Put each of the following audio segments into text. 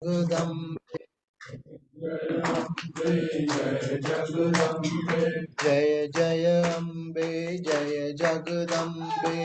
जगदम्बे जय जय अम्बे जय जगदम्बे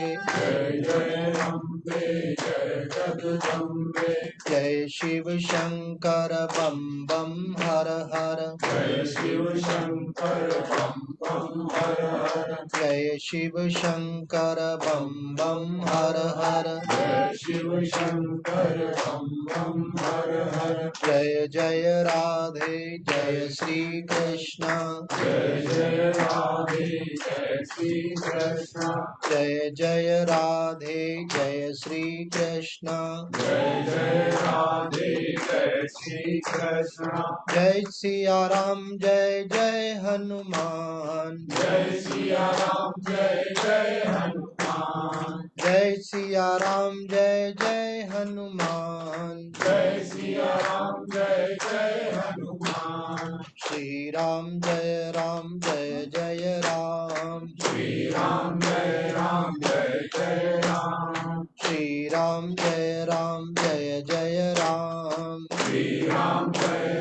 जय शिव शंकर बम बम हर हर जय शिव शंकर बम बम हर हर जय शिव शंकर बम बम हर हर जय शिव शंकर बम बम हर हर जय जय राधे जय श्री कृष्ण जय जय राधे जय श्री कृष्ण जय जय राधे जय श्री कृष्ण जय जय राधे जय श्री कृष्ण जय सिया राम जय जय हनुमान जय सिया राम जय जय हनुमान जय सिया राम जय जय हनुमान जय सिया राम जय जय हनुमान श्री राम जय जय राम श्री राम जय जय राम श्री राम जय जय राम श्री राम जय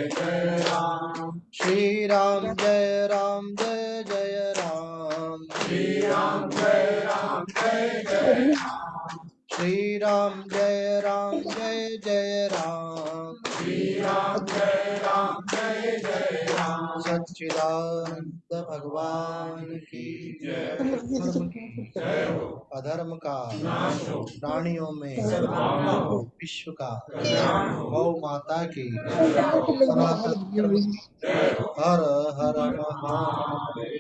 जय राम श्री राम जय जय राम श्री राम जय जय राम श्री राम जय जय राम श्री राम जय जय राम सच्चिदानंद भगवान की जय धर्म की जय हो अधर्म का नाश हो प्राणियों में सद्भावना हो विश्व का कल्याण हो गौ माता की जय हो सनातन धर्म की जय हो हर हर महादेव।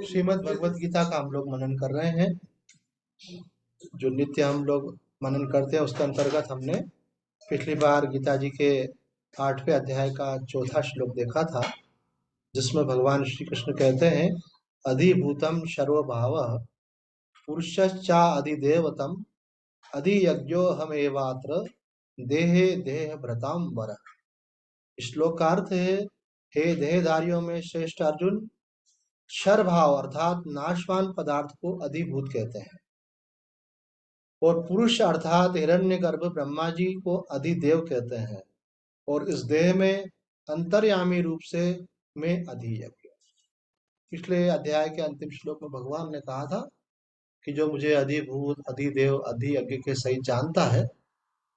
श्रीमद् भगवत गीता का हम लोग मनन कर रहे हैं। जो नित्य हम लोग मनन करते हैं उसके अंतर्गत हमने पिछली बार गीता जी के 8वें अध्याय का चौथा श्लोक देखा था, जिसमें भगवान श्री कृष्ण कहते हैं अधिभूतम सर्वभाव पुरुषश्चा अधिदेवतम अधियज्ञो हमेवात्र देहे देह भ्रताम वर। श्लोक का अर्थ है, हे देहधारियों में श्रेष्ठ अर्जुन, क्षरभाव अर्थात नाशवान पदार्थ को अधिभूत कहते हैं और पुरुष अर्थात हिरण्यगर्भ ब्रह्मा जी को अधिदेव कहते हैं और इस देह में अंतर्यामी रूप से में अधियज्ञ। पिछले अध्याय के अंतिम श्लोक में भगवान ने कहा था कि जो मुझे अधिभूत अधिदेव अधियज्ञ के सहित जानता है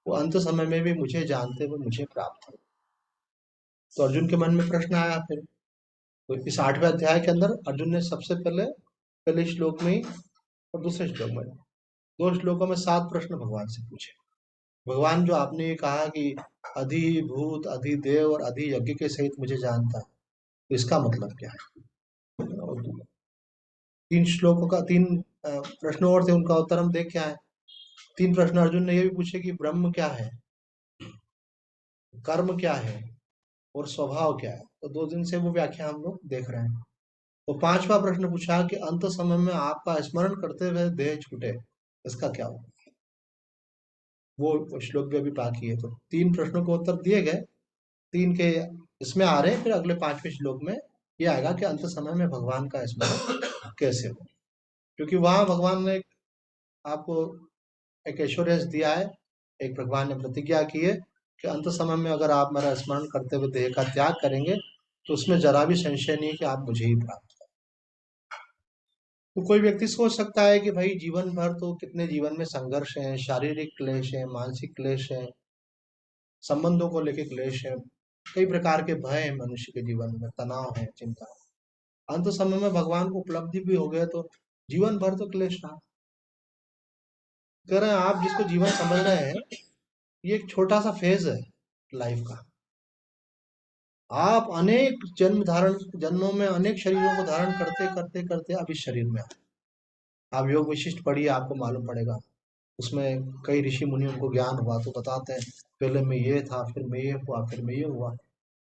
वो अंत समय में भी मुझे जानते हुए मुझे प्राप्त हो। तो अर्जुन के मन में प्रश्न आया फिर, तो इस 8वें अध्याय के अंदर अर्जुन ने सबसे पहले श्लोक में और दूसरे श्लोक में 2 श्लोकों में 7 प्रश्न भगवान से पूछे। भगवान, जो आपने ये कहा कि अधिभूत अधिदेव और अधियज्ञ के सहित मुझे जानता है, तो इसका मतलब क्या है? और 3 श्लोकों का 3 प्रश्नों और थे, उनका उत्तर हम देख के आए। 3 प्रश्न अर्जुन ने ये भी पूछे कि ब्रह्म क्या है, कर्म क्या है और स्वभाव क्या है। तो 2 दिन से वो व्याख्या हम लोग देख रहे हैं। तो 5वां प्रश्न पूछा कि अंत समय में आपका स्मरण करते हुए देह छूटे, इसका क्या होगा? वो श्लोक भी अभी बाकी है। तो 3 प्रश्नों के उत्तर दिए गए। 3 के इसमें आ रहे हैं, फिर अगले 5वें श्लोक में ये आएगा कि अंत समय में भगवान का स्मरण कैसे हो। क्योंकि वहां भगवान ने आपको एक एश्योरेंस दिया है, एक भगवान ने प्रतिज्ञा की है कि अंत समय में अगर आप मेरा स्मरण करते हुए देह का त्याग करेंगे तो उसमें जरा भी संशय नहीं है कि आप मुझे ही प्राप्त। तो कोई व्यक्ति सोच सकता है कि भाई जीवन भर तो कितने जीवन में संघर्ष है, शारीरिक क्लेश है, मानसिक क्लेश है, संबंधों को लेकर क्लेश है, कई प्रकार के भय है मनुष्य के जीवन में, तनाव है, चिंता है। अंत समय में भगवान को उपलब्धि भी हो गया तो जीवन भर तो क्लेश रहा। कह रहे हैं आप जिसको जीवन समझ रहे हैं ये एक छोटा सा फेज है लाइफ का। आप अनेक जन्मों में अनेक शरीरों को धारण करते करते करते अब इस शरीर में आए। आप योग विशिष्ट पढ़िए, आपको मालूम पड़ेगा। उसमें कई ऋषि मुनियों को ज्ञान हुआ तो बताते हैं पहले में ये था, फिर में ये हुआ, फिर में ये हुआ।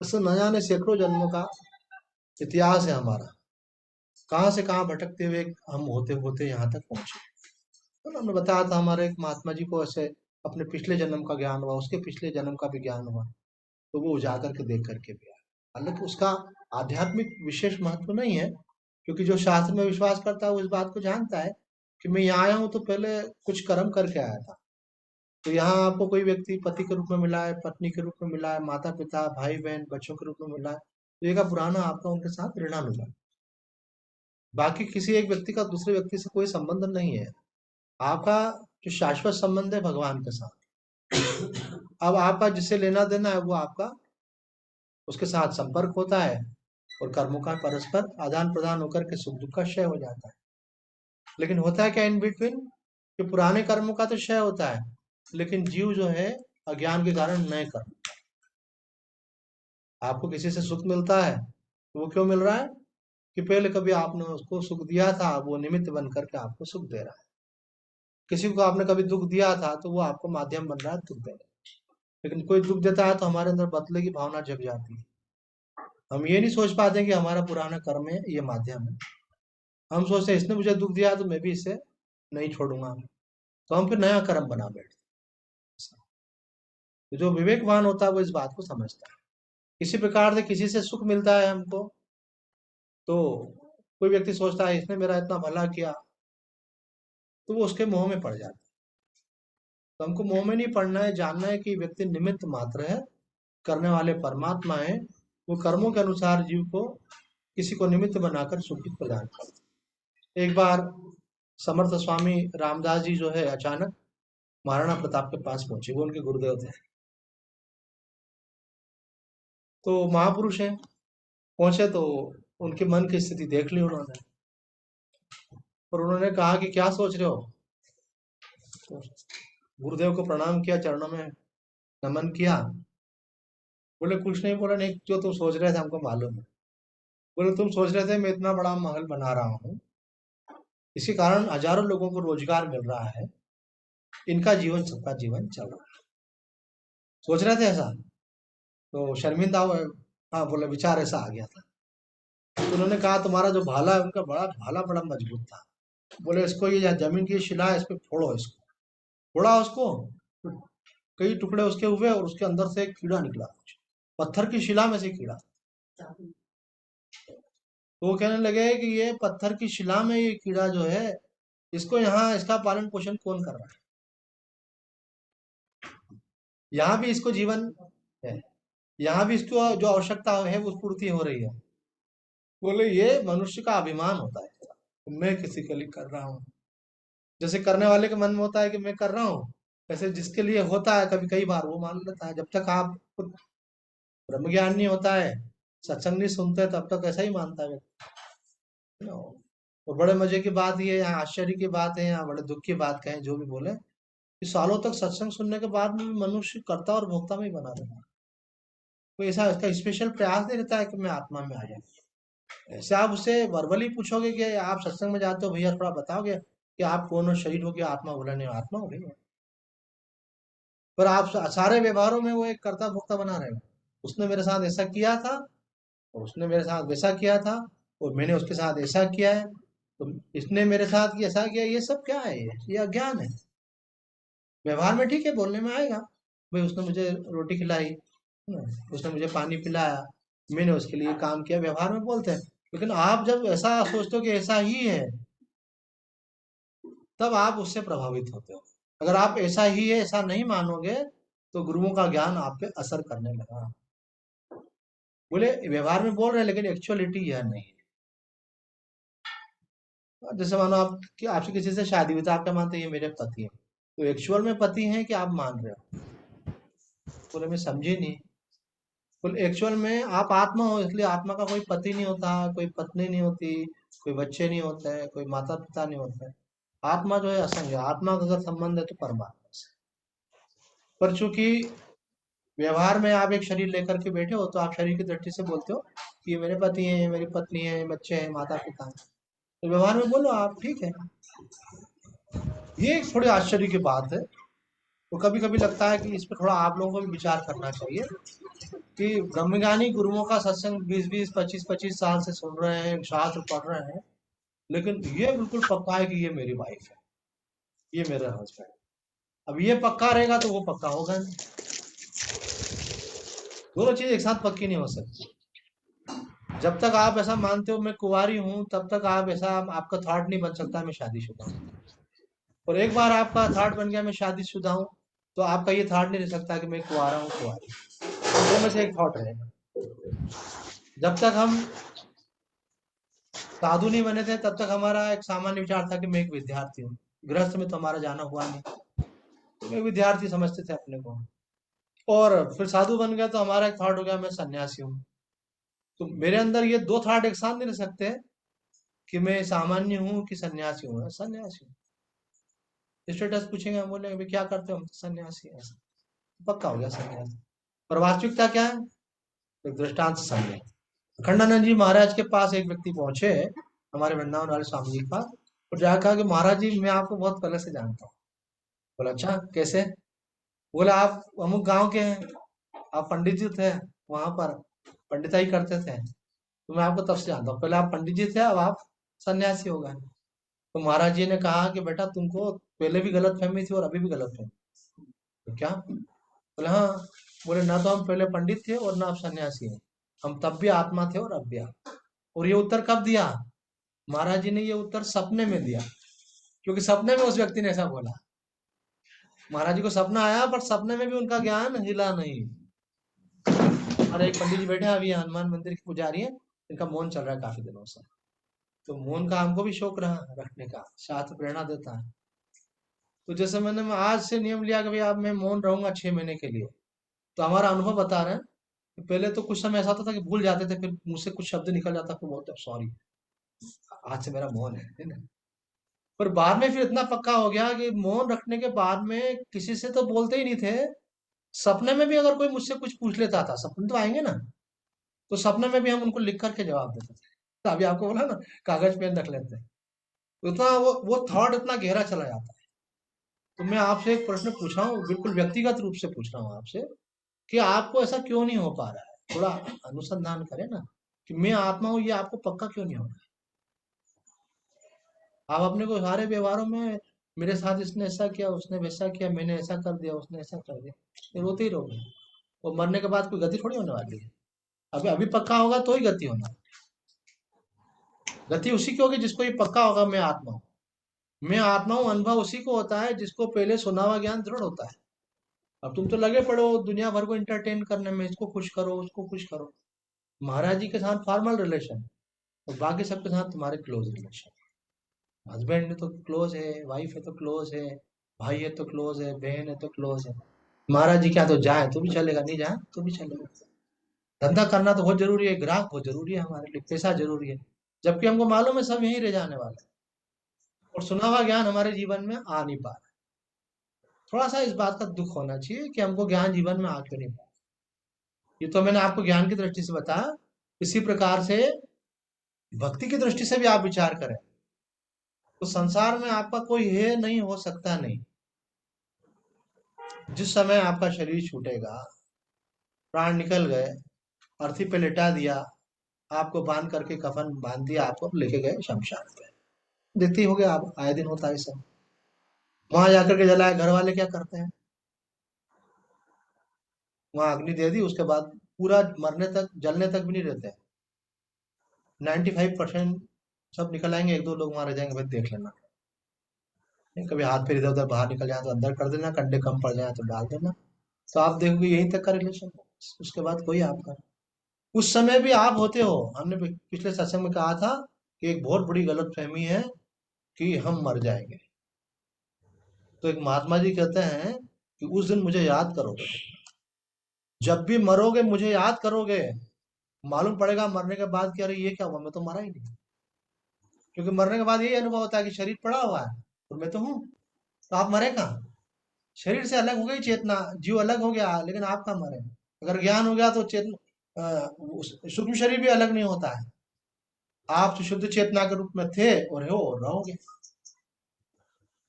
उससे न जाने सैकड़ों जन्मों का इतिहास है हमारा, कहाँ से कहाँ भटकते हुए हम होते होते यहाँ तक पहुंचे। तो हमने बताया था हमारे एक महात्मा जी को ऐसे अपने पिछले जन्म का ज्ञान हुआ, उसके पिछले जन्म का भी ज्ञान हुआ, तो वो उजागर के देख करके भी आया। हालांकि उसका आध्यात्मिक विशेष महत्व नहीं है, क्योंकि जो शास्त्र में विश्वास करता है वो इस बात को जानता है कि मैं यहाँ आया हूँ तो पहले कुछ कर्म करके आया था। तो यहाँ आपको कोई व्यक्ति पति के रूप में मिला है, पत्नी के रूप में मिला है, माता पिता, भाई बहन, बच्चों के रूप में मिला है, तो ये का पुराना आपका उनके साथ ऋणानुबंध। बाकी किसी एक व्यक्ति का दूसरे व्यक्ति से कोई संबंध नहीं है। आपका जो शाश्वत संबंध है भगवान के साथ। अब आपका जिससे लेना देना है वो आपका उसके साथ संपर्क होता है और कर्मों का परस्पर आदान प्रदान होकर के सुख दुख का क्षय हो जाता है। लेकिन होता है क्या इन बिटवीन, कि पुराने कर्मों का तो क्षय होता है, लेकिन जीव जो है अज्ञान के कारण नए कर्म। आपको किसी से सुख मिलता है तो वो क्यों मिल रहा है, कि पहले कभी आपने उसको सुख दिया था, वो निमित्त बन करके आपको सुख दे रहा है। किसी को आपने कभी दुख दिया था तो वो आपको माध्यम बन रहा है दुख देने। लेकिन कोई दुख देता है तो हमारे अंदर बदले की भावना जग जाती है। हम ये नहीं सोच पाते कि हमारा पुराना कर्म है, ये माध्यम है। हम सोचते हैं इसने मुझे दुख दिया तो मैं भी इसे नहीं छोड़ूंगा, तो हम फिर नया कर्म बना बैठते हैं। जो विवेकवान होता है वो इस बात को समझता है। किसी प्रकार से किसी से सुख मिलता है हमको, तो कोई व्यक्ति सोचता है इसने मेरा इतना भला किया, तो वो उसके मोह में पड़ जाता है। तो हमको मोह में नहीं पड़ना है, जानना है कि व्यक्ति निमित्त मात्र है, करने वाले परमात्मा है। वो कर्मों के अनुसार जीव को किसी को निमित्त बनाकर सुख प्रदान करते हैं। एक बार समर्थ स्वामी रामदास जी जो है अचानक महाराणा प्रताप के पास पहुंचे, वो उनके गुरुदेव थे। तो महापुरुष हैं, पहुंचे तो उनके मन की स्थिति देख ली उन्होंने, और उन्होंने कहा कि क्या सोच रहे हो। तो गुरुदेव को प्रणाम किया, चरणों में नमन किया। बोले कुछ नहीं, बोला नहीं, जो तुम सोच रहे थे हमको मालूम है। बोले तुम सोच रहे थे मैं इतना बड़ा महल बना रहा हूँ, इसी कारण हजारों लोगों को रोजगार मिल रहा है, इनका जीवन सबका जीवन चल रहा है। सोच रहे थे ऐसा, तो शर्मिंदा हुए। हाँ बोले विचार ऐसा आ गया था। तो उन्होंने कहा तुम्हारा जो भाला है उनका बड़ा भाला बड़ा मजबूत था। बोले इसको ये जमीन की शिला है, इस पे फोड़ो, इसको फोड़ा उसको, तो कई टुकड़े उसके हुए और उसके अंदर से एक कीड़ा निकला, कुछ पत्थर की शिला में से कीड़ा। तो वो कहने लगे कि ये पत्थर की शिला में ये कीड़ा जो है, इसको यहाँ इसका पालन पोषण कौन कर रहा है, यहाँ भी इसको जीवन है, यहाँ भी इसको जो आवश्यकता है वो पूर्ति हो रही है। बोले ये मनुष्य का अभिमान होता है, मैं किसी के लिए कर रहा हूँ। जैसे करने वाले के मन में होता है कि मैं कर रहा हूँ, वैसे जिसके लिए होता है कभी कई बार वो मान लेता है। जब तक आप ब्रह्म ज्ञान नहीं होता है, सत्संग नहीं सुनते, तब तक ऐसा ही मानता है व्यक्ति। और बड़े मजे की बात ये है, आश्चर्य की बात है, यहाँ बड़े दुख की बात कहें जो भी बोले, कि सालों तक सत्संग सुनने के बाद भी मनुष्य कर्ता और भोक्ता में ही बना रहता है। कोई ऐसा इसका स्पेशल प्रयास नहीं रहता है कि मैं आत्मा में आ जाए। ऐसे आप उससे वर्बली पूछोगे कि आप सत्संग में जाते हो भैया, थोड़ा बताओगे कि आप कौन हो, शरीर हो गया आत्मा, बोला नहीं आत्मा हो गई। पर आप सारे व्यवहारों में वो एक कर्ता भोक्ता बना रहेगा। उसने मेरे साथ ऐसा किया था और उसने मेरे साथ वैसा किया था और मैंने उसके साथ ऐसा किया है, तो इसने मेरे साथ ऐसा किया, ये सब क्या है, ये अज्ञान है। व्यवहार में ठीक है, बोलने में आएगा भाई उसने मुझे रोटी खिलाई, उसने मुझे पानी पिलाया, मैंने उसके लिए काम किया, व्यवहार में बोलते हैं। लेकिन आप जब ऐसा सोचते हो कि ऐसा ही है, तब आप उससे प्रभावित होते हो। अगर आप ऐसा ही है ऐसा नहीं मानोगे, तो गुरुओं का ज्ञान आप पे असर करने लगा। बोले व्यवहार में बोल रहे हैं लेकिन एक्चुअलिटी यह नहीं है। जैसे मानो आप कि आपसे किसी से शादी हुई तो आप क्या मानते हैं ये मेरे पति है, तो एक्चुअल में पति हैं कि आप मान रहे हो। बोले मैं समझी नहीं। बोले एक्चुअल में आप आत्मा हो, इसलिए आत्मा का कोई पति नहीं होता, कोई पत्नी नहीं होती, कोई बच्चे नहीं होते, कोई माता पिता नहीं होते। आत्मा जो है असंग है, आत्मा का अगर संबंध है तो परमात्मा से। पर चूंकि व्यवहार में आप एक शरीर लेकर के बैठे हो, तो आप शरीर की दृष्टि से बोलते हो कि ये मेरे पति हैं, ये मेरी पत्नी है, बच्चे हैं, माता पिता हैं, तो व्यवहार में बोलो आप, ठीक है। ये एक थोड़ी आश्चर्य की बात है। तो कभी कभी लगता है कि इस पर थोड़ा आप लोगों को भी विचार करना चाहिए कि ब्रह्मज्ञानी गुरुओं का सत्संग 20-20, 25-25 साल से सुन रहे हैं, शास्त्र पढ़ रहे हैं, लेकिन ये बिल्कुल पक्का है कि ये मेरी वाइफ है, ये मेरा हस्बैंड। अब ये पक्का रहेगा तो वो पक्का होगा नहीं। दोनों चीज एक साथ पक्की नहीं हो सकती। जब तक आप ऐसा मानते हो मैं कुंवारी हूं, तब तक आप ऐसा, आपका थॉट नहीं बन सकता मैं शादीशुदा हूँ। और एक बार आपका थॉट बन गया मैं शादीशुदा हूँ, तो आपका ये थॉट नहीं रह सकता कि मैं कुंवारा हूँ, कुंवारी। दो में से एक थॉट रहेगा। जब तक हम साधु नहीं बने थे तब तक हमारा एक सामान्य विचार था कि मैं एक विद्यार्थी हूँ। गृहस्थ में तो हमारा जाना हुआ नहीं, तो मैं विद्यार्थी समझते थे अपने को। और फिर साधु बन गया तो हमारा एक थॉट हो गया मैं सन्यासी हूँ। तो मेरे अंदर ये दो थॉट एक साथ नहीं रह सकते कि मैं सामान्य हूँ कि सन्यासी हूँ। मैं सन्यासी हूँ। स्टेटस पूछेंगे, हम बोलेंगे क्या करते हो, हम तो सन्यासी हैं। ऐसा पक्का हो गया सन्यासी। और वास्तविकता क्या है? एक दृष्टांत से समझे। अखंडानंद जी महाराज के पास एक व्यक्ति पहुंचे, हमारे वृंदावन वाले स्वामी जी के पास, और जाकर कहा कि महाराज जी मैं आपको बहुत पहले से जानता हूँ। बोला अच्छा कैसे? बोला आप अमुक गांव के हैं, आप पंडित जी थे वहां पर, पंडिताई करते थे, तो मैं आपको तब से जानता हूँ। पहले आप पंडित जी थे, अब आप सन्यासी हो गए। तो महाराज जी ने कहा कि बेटा तुमको पहले भी गलत फहमी थी और अभी भी गलत फहमी। तो क्या? बोले हाँ। बोले ना तो हम पहले पंडित थे और ना आप सन्यासी हैं, हम तब भी आत्मा थे और अब भी आप। और ये उत्तर कब दिया? महाराज जी ने ये उत्तर सपने में दिया, क्योंकि सपने में उस व्यक्ति ने ऐसा बोला। महाराज जी को सपना आया पर सपने में भी उनका ज्ञान हिला नहीं। और एक पंडित जी बैठे हैं अभी हनुमान मंदिर के पुजारी हैं, इनका मौन चल रहा है काफी दिनों से। तो मौन का हमको भी शौक रहा रखने का, शास्त्र प्रेरणा देता है। तो जैसे मैं आज से नियम लिया कि भाई अब मैं मौन रहूंगा 6 महीने के लिए। तो हमारा अनुभव बता रहे हैं कि पहले तो कुछ समय ऐसा होता था कि भूल जाते थे, फिर मुझसे कुछ शब्द निकल जाता, फिर बोलते सॉरी, आज से मेरा मौन है ना। पर बाद में फिर इतना पक्का हो गया कि मौन रखने के बाद में किसी से तो बोलते ही नहीं थे। सपने में भी अगर कोई मुझसे कुछ पूछ लेता था, सपने तो आएंगे ना, तो सपने में भी हम उनको लिख करके जवाब देते थे। तो अभी आपको बोला ना, कागज पेन रख लेते हैं। तो इतना वो थॉट इतना गहरा चला जाता है। तो मैं आपसे एक प्रश्न पूछ रहा हूँ, बिल्कुल व्यक्तिगत रूप से पूछ रहा हूँ आपसे, कि आपको ऐसा क्यों नहीं हो पा रहा है? थोड़ा अनुसंधान करें ना, कि मैं आत्मा हूँ ये आपको पक्का क्यों नहीं हो रहा है? आप अपने को सारे व्यवहारों में मेरे साथ इसने ऐसा किया, उसने वैसा किया, मैंने ऐसा कर दिया, उसने ऐसा कर दिया, ये रोते ही रहोगे। और मरने के बाद कोई गति थोड़ी होने वाली है। अभी अभी पक्का होगा तो ही गति होना। गति उसी की होगी जिसको ये पक्का होगा मैं आत्मा हूँ। मैं आत्मा हूँ अनुभव उसी को होता है जिसको पहले सुना हुआ ज्ञान दृढ़ होता है। अब तुम तो लगे पड़ो दुनिया भर को इंटरटेन करने में, इसको खुश करो उसको खुश करो। महाराज जी के साथ फॉर्मल रिलेशन, और बाकी सबके साथ तुम्हारे क्लोज रिलेशन। हस्बैंड है तो क्लोज है, वाइफ है तो क्लोज है, भाई है तो क्लोज है, बहन है तो क्लोज है। महाराज जी क्या तो जाए तो भी चलेगा, नहीं जाए तो भी चलेगा। धंधा करना तो बहुत जरूरी है, ग्राहक बहुत जरूरी है हमारे लिए, पैसा जरूरी है, जबकि हमको मालूम है सब यहीं रह जाने वाला है। और सुना हुआ ज्ञान हमारे जीवन में आ नहीं पा रहा। थोड़ा सा इस बात का दुख होना चाहिए कि हमको ज्ञान जीवन में आ क्यों नहीं पा रहा। ये तो मैंने आपको ज्ञान की दृष्टि से बताया। इसी प्रकार से भक्ति की दृष्टि से भी आप विचार करें, तो संसार में आपका कोई है नहीं, हो सकता नहीं। जिस समय आपका शरीर छूटेगा, प्राण निकल गए, अर्थी पे लिटा दिया, आपको बांध करके कफन बांध दिया, आपको लेके गए शमशान पे। देखते ही होगे आप, आए दिन होता है सब। वहां जाकर के जलाए, घर वाले क्या करते हैं? वहां अग्नि दे दी, उसके बाद पूरा मरने तक, जलने तक भी नहीं रहते। 95% सब निकल आएंगे, एक दो लोग वहां रह जाएंगे, भाई देख लेना। नहीं, कभी हाथ फिर इधर उधर बाहर निकल जाए तो अंदर कर देना, कंडे कम पड़ जाए तो डाल देना। तो आप देखोगे यहीं तक का रिलेशन, उसके बाद कोई आपका। उस समय भी आप होते हो। हमने पिछले सत्संग में कहा था कि एक बहुत बड़ी गलत फहमी है कि हम मर जाएंगे। तो एक महात्मा जी कहते हैं कि उस दिन मुझे याद करोगे, जब भी मरोगे मुझे याद करोगे, मालूम पड़ेगा मरने के बाद कि अरे ये क्या हुआ, मैं तो मरा ही नहीं। क्योंकि मरने के बाद यही अनुभव होता है कि शरीर पड़ा हुआ है और मैं तो हूँ। तो आप मरे कहाँ? शरीर से अलग हो गई चेतना, जीव अलग हो गया, लेकिन आप कहाँ मरे? अगर ज्ञान हो गया तो चेतना, सूक्ष्म शरीर भी अलग नहीं होता है। आप तो शुद्ध चेतना के रूप में थे और हो और रहोगे।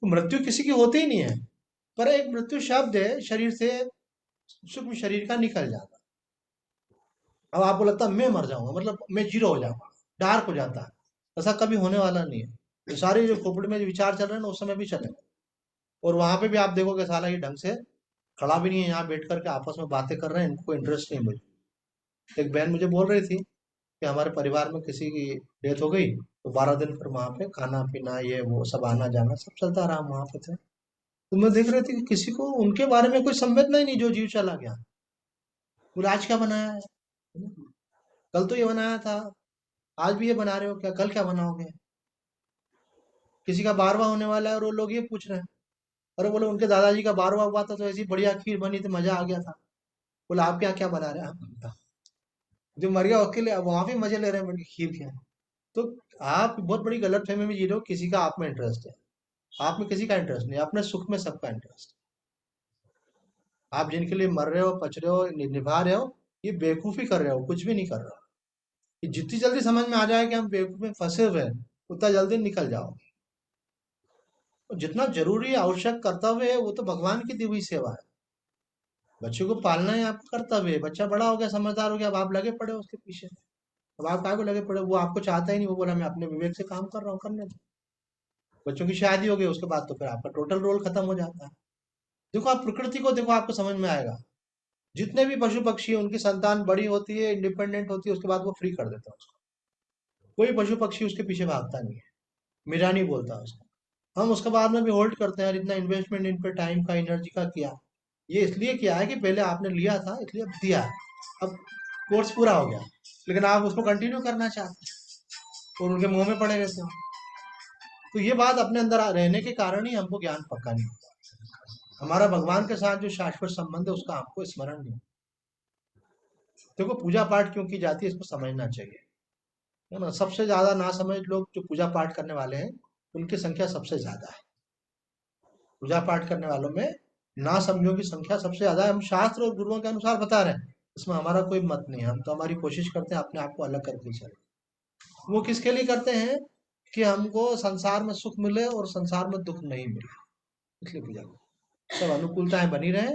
तो मृत्यु किसी की होती ही नहीं है, पर एक मृत्यु शब्द है शरीर से, सूक्ष्म शरीर का निकल जाना। अब आपको लगता है मैं मर जाऊंगा मतलब मैं जीरो हो जाऊंगा, डार्क हो जाता है। ऐसा कभी होने वाला नहीं है। ये सारे जो खोपड़ी में जो विचार चल रहे हैं ना, उस समय भी चलेंगे। और वहां पे भी आप देखोगे साला ये ढंग से खड़ा भी नहीं है, यहाँ बैठ करके आपस में बातें कर रहे हैं, इनको कोई इंटरेस्ट नहीं मिल। एक बहन मुझे बोल रही थी कि हमारे परिवार में किसी की डेथ हो गई तो 12 दिन फिर वहां पे खाना पीना ये वो सब आना जाना सब चलता रहा, हम वहां पे थे। तो मैं देख रही थी कि किसी को उनके बारे में कोई संवेदना ही नहीं, जो जीव चला गया। बोले आज क्या बनाया है, कल तो ये बनाया था, आज भी ये बना रहे हो क्या, कल क्या बनाओगे। किसी का 12वां होने वाला है और वो लोग ये पूछ रहे हैं, अरे बोले उनके दादाजी का 12वां हुआ था तो ऐसी बढ़िया खीर बनी थी, मजा आ गया था। बोले आप क्या क्या बना रहे हैं, आप बताओ। जो मर गया उसके लिए अब वहां भी मजे ले रहे हैं, बोले खीर क्या है। तो आप बहुत बड़ी गलत फहमी में जी रहे हो, किसी का आप में इंटरेस्ट है, आप में किसी का इंटरेस्ट नहीं, अपने सुख में सबका इंटरेस्ट। आप जिनके लिए मर रहे हो, पच रहे हो, निभा रहे हो, ये बेवकूफी कर रहे हो, कुछ भी नहीं कर रहे हो। ये जितनी जल्दी समझ में आ जाए कि हम बेवकूफी में फंसे हुए हैं, उतना जल्दी निकल जाओ। और जितना जरूरी आवश्यक कर्तव्य है वो तो भगवान की दी हुई सेवा है। बच्चे को पालना है आपका कर्तव्य है, बच्चा बड़ा हो गया, समझदार हो गया, अब आप लगे पड़े हो उसके पीछे। अब आप काय को लगे पड़े, वो आपको चाहता ही नहीं, वो बोला मैं अपने विवेक से काम कर रहा हूँ, करने दो। बच्चों की शादी हो गई उसके बाद तो फिर आपका टोटल रोल खत्म हो जाता है। देखो आप प्रकृति को देखो, आपको समझ में आएगा। जितने भी पशु पक्षी हैं, उनकी संतान बड़ी होती है, इंडिपेंडेंट होती है, उसके बाद वो फ्री कर देता है उसको। कोई पशु पक्षी उसके पीछे भागता नहीं है, मेरा नहीं बोलता उसको। हम उसके बाद में भी होल्ड करते हैं, इतना इन्वेस्टमेंट इन पे टाइम का, एनर्जी का किया, ये इसलिए किया है कि पहले आपने लिया था इसलिए अब दिया है। अब कोर्स पूरा हो गया, लेकिन आप उसको कंटिन्यू करना चाहते हैं और उनके मुंह में पड़े रहते हो। तो ये बात अपने अंदर रहने के कारण ही हमको ज्ञान पक्का नहीं होता। हमारा भगवान के साथ जो शाश्वत संबंध है उसका हमको स्मरण नहीं। देखो पूजा पाठ क्यों की जाती है इसको समझना चाहिए, है ना। सबसे ज्यादा नासमझ लोग जो पूजा पाठ करने वाले हैं, उनकी संख्या सबसे ज्यादा है। पूजा पाठ करने वालों में नासमझों की संख्या सबसे ज्यादा है। हम शास्त्र और गुरुओं के अनुसार बता रहे हैं, इसमें हमारा कोई मत नहीं है। हम तो हमारी कोशिश करते हैं अपने आप को अलग करके चले। वो किसके लिए करते हैं, कि हमको संसार में सुख मिले और संसार में दुख नहीं मिले, इसलिए पूजा करते हैं। सब अनुकूलताएं बनी रहे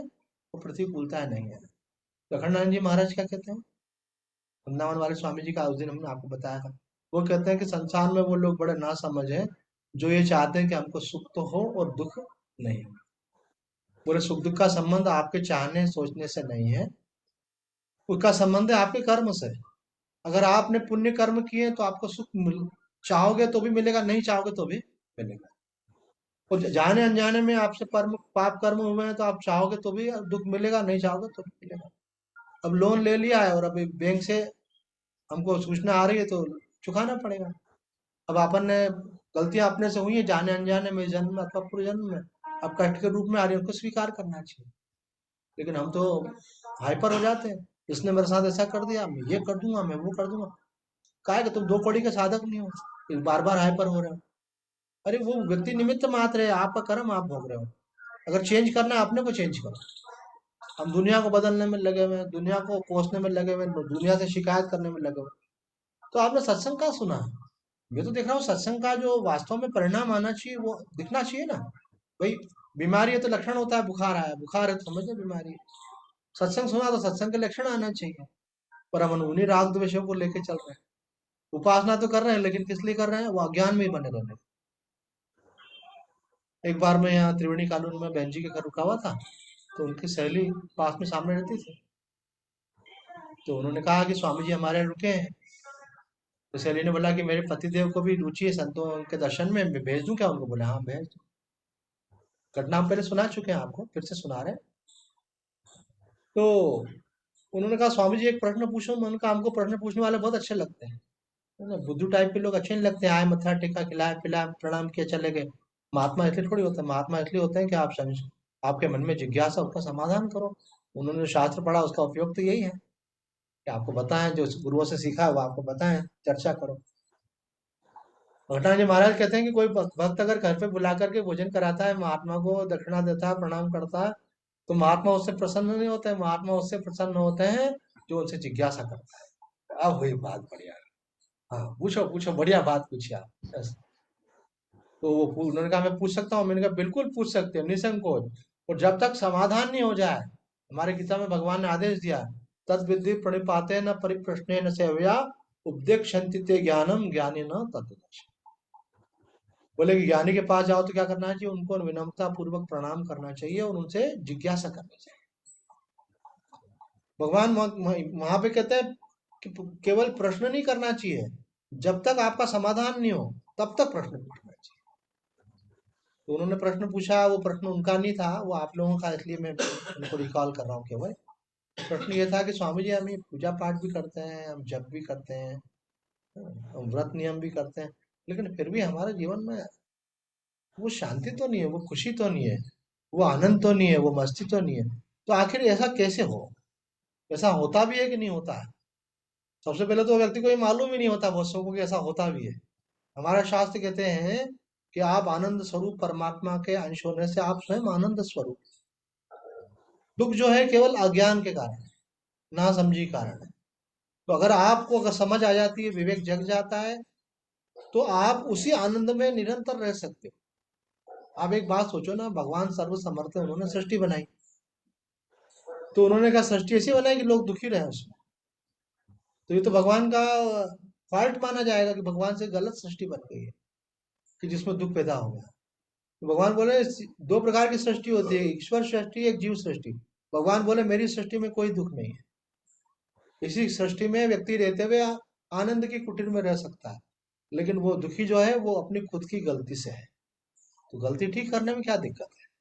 और प्रतिकूलताएं नहीं है। लखननारायण जी महाराज क्या कहते हैं, वृंदावन वाले स्वामी जी का उस दिन हमने आपको बताया था। वो कहते हैं कि संसार में वो लोग बड़े नासमझ हैं जो ये चाहते हैं कि हमको सुख तो हो और दुख नहीं हो। बोले सुख दुख का संबंध आपके चाहने सोचने से नहीं है, उसका संबंध है आपके कर्म से। अगर आपने पुण्य कर्म किए तो आपको सुख चाहोगे तो भी मिलेगा, नहीं चाहोगे तो भी मिलेगा। और जाने अनजाने में आपसे पाप कर्म हुए हैं तो आप चाहोगे तो भी दुख मिलेगा, नहीं चाहोगे तो भी मिलेगा। अब लोन ले लिया है और अभी बैंक से हमको सूचना आ रही है तो चुकाना पड़ेगा। अब अपन ने गलतियां अपने से हुई है जाने अनजाने में, जन्म में अथवा पूर्व जन्म में, अब कष्ट के रूप में आ रही है, उसको स्वीकार करना चाहिए। लेकिन हम तो हाइपर हो जाते हैं, इसने मेरे साथ ऐसा कर दिया, मैं ये कर दूंगा, मैं वो कर दूंगा। काहे कि तुम 2 कौड़ी के साधक नहीं हो, बार बार हाइपर हो रहे हो। अरे वो व्यक्ति निमित्त मात्र है, आपका कर्म आप भोग रहे हो। अगर चेंज करना है अपने को चेंज करो। हम दुनिया को बदलने में लगे हुए हैं, दुनिया को कोसने में लगे हुए हैं, दुनिया से शिकायत करने में लगे हुए हैं। तो आपने सत्संग का सुना है, मैं तो देख रहा हूँ सत्संग का जो वास्तव में परिणाम आना चाहिए वो दिखना चाहिए ना। भाई बीमारी है तो लक्षण होता है, बुखार आया, बुखार है तो समझो बीमारी है। सत्संग सुना तो सत्संग के लक्षण आना चाहिए। पर हम उन्हीं राग द्वेषों को लेके चल रहे हैं। उपासना तो कर रहे हैं लेकिन किस लिए कर रहे हैं, वो अज्ञान में ही बने रहने। एक बार मैं यहाँ त्रिवेणी कानून में बहन जी के घर रुका हुआ था, तो उनकी सहेली पास में सामने रहती थी। तो उन्होंने कहा कि स्वामी जी हमारे यहाँ रुके हैं। तो सहेली ने बोला कि मेरे पतिदेव को भी रुचि है संतों के दर्शन में, मैं भेज दूं क्या उनको। बोला हाँ भेज दो। घटना हम पहले सुना चुके हैं, आपको फिर से सुना रहे हैं। तो उन्होंने कहा स्वामी जी एक प्रश्न पूछूं। उन्होंने कहा हमको प्रश्न पूछने वाले बहुत अच्छे लगते हैं, है ना। बुद्धू टाइप के लोग अच्छे नहीं लगते, आए मत्था टेका, खिलाया पिलाया, प्रणाम किया, चले गए। महात्मा इसलिए थोड़ी होते हैं, महात्मा इसलिए होते हैं कि आप समझ, आपके मन में जिज्ञासा उसका समाधान करो। उन्होंने जो शास्त्र पढ़ा उसका उपयोग तो यही है कि आपको बताएं, जो गुरुओं से सीखा है वो आपको बताएं, चर्चा करो। घटना जी महाराज कहते हैं कि कोई भक्त अगर घर पे बुला करके भोजन कराता है, महात्मा को दक्षिणा देता है, प्रणाम करता है, तो महात्मा उससे प्रसन्न नहीं होते हैं, महात्मा उससे प्रसन्न होते हैं जो उनसे जिज्ञासा करता है। अब वही बात बढ़िया। हाँ पूछो पूछो, बढ़िया बात पूछी आप। बस। तो वो उन्होंने कहा मैं पूछ सकता हूँ, मैंने कहा बिल्कुल पूछ सकते हो निसंकोच। और जब तक समाधान नहीं हो जाए, हमारे गीता में भगवान ने आदेश दिया, तद विद्धि प्रणिपाते न परिप्रश्ने न सेवया उपदेक्षन्ति ते ज्ञानम ज्ञानी न तत्वदर्शी। बोले कि ज्ञानी के पास जाओ तो क्या करना चाहिए, उनको विनम्रता पूर्वक प्रणाम करना चाहिए और उनसे जिज्ञासा करनी चाहिए। भगवान वहां पे कहते हैं कि केवल प्रश्न नहीं करना चाहिए, जब तक आपका समाधान नहीं हो तब तक प्रश्न पूछना चाहिए। तो उन्होंने प्रश्न पूछा, वो प्रश्न उनका नहीं था, वो आप लोगों का, इसलिए मैं उनको रिकॉल कर रहा हूँ केवल। प्रश्न ये था कि स्वामी जी, हम ये पूजा पाठ भी करते हैं, हम जप भी करते हैं, हम व्रत नियम भी करते हैं, लेकिन फिर भी हमारे जीवन में वो शांति तो नहीं है, वो खुशी तो नहीं है, वो आनंद तो नहीं है, वो मस्ती तो नहीं है। तो आखिर ऐसा कैसे हो? ऐसा होता भी है कि नहीं होता है? सबसे पहले तो व्यक्ति को ये मालूम ही नहीं होता बहुत सबको कि ऐसा होता भी है। हमारा शास्त्र कहते हैं कि आप आनंद स्वरूप परमात्मा के अंश होने से आप स्वयं आनंद स्वरूप। दुख जो है केवल अज्ञान के कारण है, ना समझी कारण है। तो अगर समझ आ जाती है, विवेक जग जाता है, तो आप उसी आनंद में निरंतर रह सकते हो। आप एक बात सोचो ना, भगवान सर्व समर्थ है, उन्होंने सृष्टि बनाई, तो उन्होंने कहा सृष्टि ऐसी बनाई कि लोग दुखी रहे उसमें। तो ये तो भगवान का फॉल्ट माना जाएगा कि भगवान से गलत सृष्टि बन गई है कि जिसमें दुख पैदा हो गया। तो भगवान बोले दो प्रकार की सृष्टि होती है, ईश्वर सृष्टि, एक जीव सृष्टि। भगवान बोले मेरी सृष्टि में कोई दुख नहीं है। इसी सृष्टि में व्यक्ति रहते हुए आनंद की कुटीर में रह सकता है, लेकिन वो दुखी जो है वो अपनी खुद की गलती से है। तो गलती ठीक करने में क्या दिक्कत है?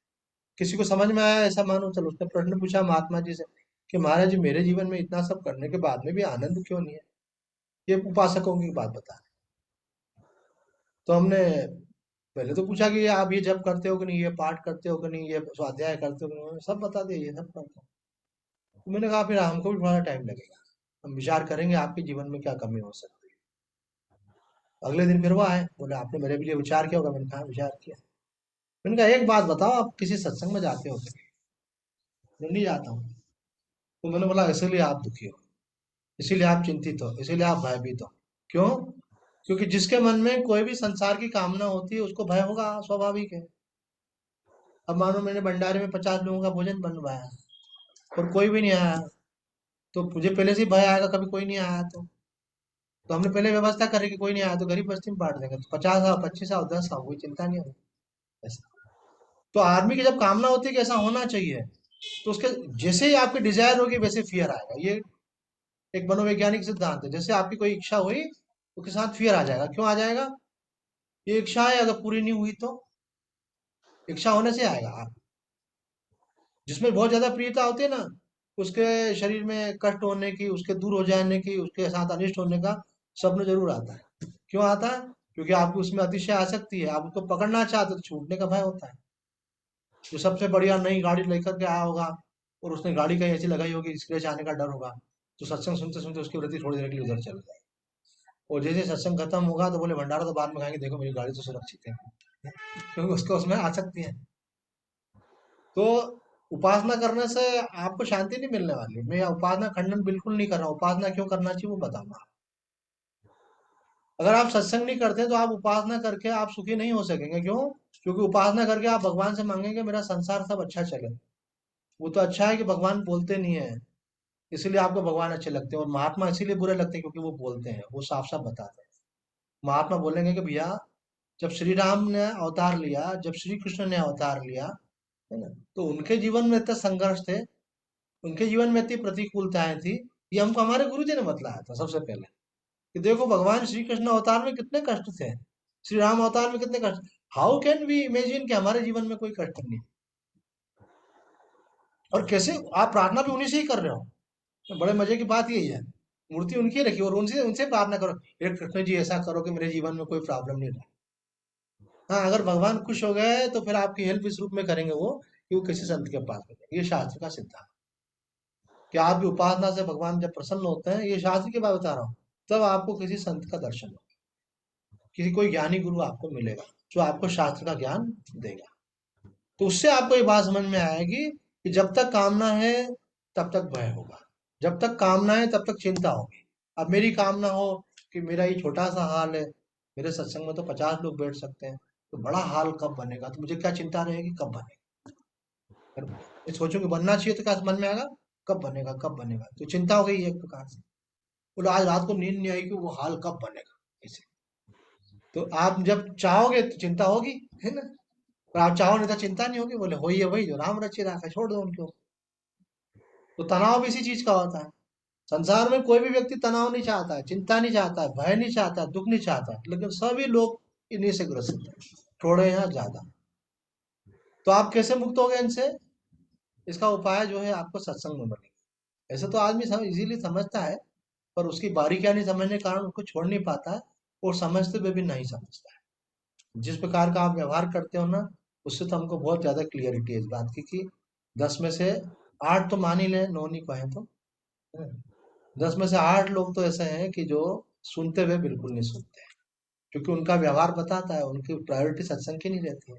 किसी को समझ में आया ऐसा मानो, चलो उसने प्रश्न पूछा महात्मा जी से कि महाराज जी, मेरे जीवन में इतना सब करने के बाद में भी आनंद क्यों नहीं है? ये उपासकों की बात बता। तो हमने पहले तो पूछा कि आप ये जप करते हो कि नहीं, ये पाठ करते हो कि नहीं, ये स्वाध्याय करते हो कि नहीं? उन्होंने सब बता दिया, ये सब करता हूँ। तो मैंने कहा फिर हमको भी थोड़ा टाइम लगेगा, हम विचार करेंगे आपके जीवन में क्या कमी हो सकती है। अगले दिन फिर वो आए, बोले आपने मेरे लिए विचार किया होगा। मैंने कहा विचार किया। मैंने कहा एक बात बताओ, आप किसी सत्संग में जाते हो क्या? मैं नहीं जाता हूँ। तो मैंने बोला इसीलिए आप दुखी हो, इसीलिए आप चिंतित हो, इसीलिए आप भयभीत हो। क्यों? क्योंकि जिसके मन में कोई भी संसार की कामना होती है उसको भय होगा, स्वाभाविक है। अब मानो मैंने भंडारे में 50 लोगों का भोजन बनवाया और कोई भी नहीं आया, तो मुझे पहले से ही भय आएगा कभी कोई नहीं आया तो हमने पहले व्यवस्था करी कि कोई नहीं आया तो गरीब बस्ती में बांट देंगे, तो 50 आओ, 25 आओ, 10 आओ, कोई चिंता नहीं होगी। ऐसा तो आदमी की जब कामना होती है कि ऐसा होना चाहिए, तो उसके जैसे ही आपकी डिजायर होगी वैसे फियर आएगा। ये एक मनोवैज्ञानिक सिद्धांत है। जैसे आपकी कोई इच्छा हुई उसके साथ फियर आ जाएगा। क्यों आ जाएगा? ये इच्छा है, अगर पूरी नहीं हुई तो इच्छा होने से आएगा। जिसमें बहुत ज्यादा प्रियता होती है ना, उसके शरीर में कष्ट होने की, उसके दूर हो जाने की, उसके साथ अनिष्ट होने का स्वप्न जरूर आता है। क्यों आता है? क्योंकि आपकी उसमें अतिशय आसक्ति है, आप उसको पकड़ना चाहते हो तो छूटने का भय होता है। जो सबसे बढ़िया नई गाड़ी लेकर के आया होगा और उसने गाड़ी कहीं ऐसी लगाई होगी स्क्रैच आने का डर होगा, तो सत्संग सुनते सुनते उसकी वृत्ति थोड़ी देर के लिए उधर चल जाए। और जैसे सत्संग खत्म होगा तो बोले भंडारा तो बाद में खाएंगे, देखो मेरी गाड़ी तो सुरक्षित है, क्योंकि उसको उसमें आसक्ति है। तो उपासना करने से आपको शांति नहीं मिलने वाली। मैं उपासना खंडन बिल्कुल नहीं कर रहा हूँ, उपासना क्यों करना चाहिए वो बताऊंगा। अगर आप सत्संग नहीं करते तो आप उपासना करके आप सुखी नहीं हो सकेंगे। क्यों? क्योंकि उपासना करके आप भगवान से मांगेंगे मेरा संसार सब अच्छा चले। वो तो अच्छा है कि भगवान बोलते नहीं है, इसीलिए आपको भगवान अच्छे लगते हैं, और महात्मा इसीलिए बुरे लगते हैं क्योंकि वो बोलते हैं, वो साफ साफ बताते हैं। महात्मा बोलेंगे कि भैया, जब श्री राम ने अवतार लिया, जब श्री कृष्ण ने अवतार लिया, है ना, तो उनके जीवन में इतने संघर्ष थे, उनके जीवन में इतनी प्रतिकूलताएं थी। ये हमको हमारे गुरु जी ने बतलाया था सबसे पहले कि देखो भगवान श्री कृष्ण अवतार में कितने कष्ट थे, श्री राम अवतार में कितने कष्ट। हाउ कैन वी इमेजिन कि हमारे जीवन में कोई कष्ट नहीं? और कैसे आप प्रार्थना भी उन्हीं से ही कर रहे हो। तो बड़े मजे की बात यही है, मूर्ति उनकी रखी और उनसे उनसे प्रार्थना करो, हे कृष्ण जी ऐसा करो कि मेरे जीवन में कोई प्रॉब्लम नहीं रहे। हाँ, अगर भगवान खुश हो गए तो फिर आपकी हेल्प इस रूप में करेंगे वो कि वो किसी संत के पास में जाएंगे। ये शास्त्र का सिद्धांत कि आपकी उपासना से भगवान जब प्रसन्न होते हैं, ये शास्त्र की बात बता रहा हूँ, तब आपको किसी संत का दर्शन हो, किसी कोई ज्ञानी गुरु आपको मिलेगा जो आपको शास्त्र का ज्ञान देगा। तो उससे आपको ये बात समझ में आएगी कि जब तक कामना है तब तक भय होगा, जब तक कामना है तब तक चिंता होगी। अब मेरी कामना हो कि मेरा ये छोटा सा हाल है, मेरे सत्संग में तो 50 लोग बैठ सकते हैं, तो बड़ा हाल कब बनेगा, तो मुझे क्या चिंता रहेगी कब बनेगा। फिर मैं सोचूंगी बनना चाहिए तो क्या मन में आएगा, कब बनेगा कब बनेगा, तो चिंता हो गई एक प्रकार से। बोलो आज रात को नींद नहीं आई कि वो हाल कब बनेगा ऐसे। तो आप जब चाहोगे तो चिंता होगी, है ना? पर आप चाहो नहीं तो चिंता नहीं होगी। बोले वही है, वही जो राम रचे रखा, छोड़ दो उनको। तो तनाव भी इसी चीज का होता है। संसार में कोई भी व्यक्ति तनाव नहीं चाहता है, चिंता नहीं चाहता है, भय नहीं चाहता है, दुख नहीं चाहता है, लेकिन सभी लोग इन्हीं से ग्रसित हैं, थोड़े या ज्यादा। तो आप कैसे मुक्त हो गए इनसे? इसका उपाय जो है आपको सत्संग में मिलेगा। ऐसे तो आदमी इजीली समझता है, पर उसकी बारीकियां नहीं समझने के कारण उसको छोड़ नहीं पाता है, और समझते हुए भी नहीं समझता है। जिस प्रकार का आप व्यवहार करते हो ना, उससे तो हमको बहुत ज्यादा क्लियरिटी है इस बात की कि 10 में से 8 तो मान ही लें, 9 नहीं कहें तो, 10 में से 8 लोग तो ऐसे हैं कि जो सुनते हुए बिल्कुल नहीं सुनते हैं, क्योंकि उनका व्यवहार बताता है, उनकी प्रायोरिटी सत्संग की नहीं रहती है।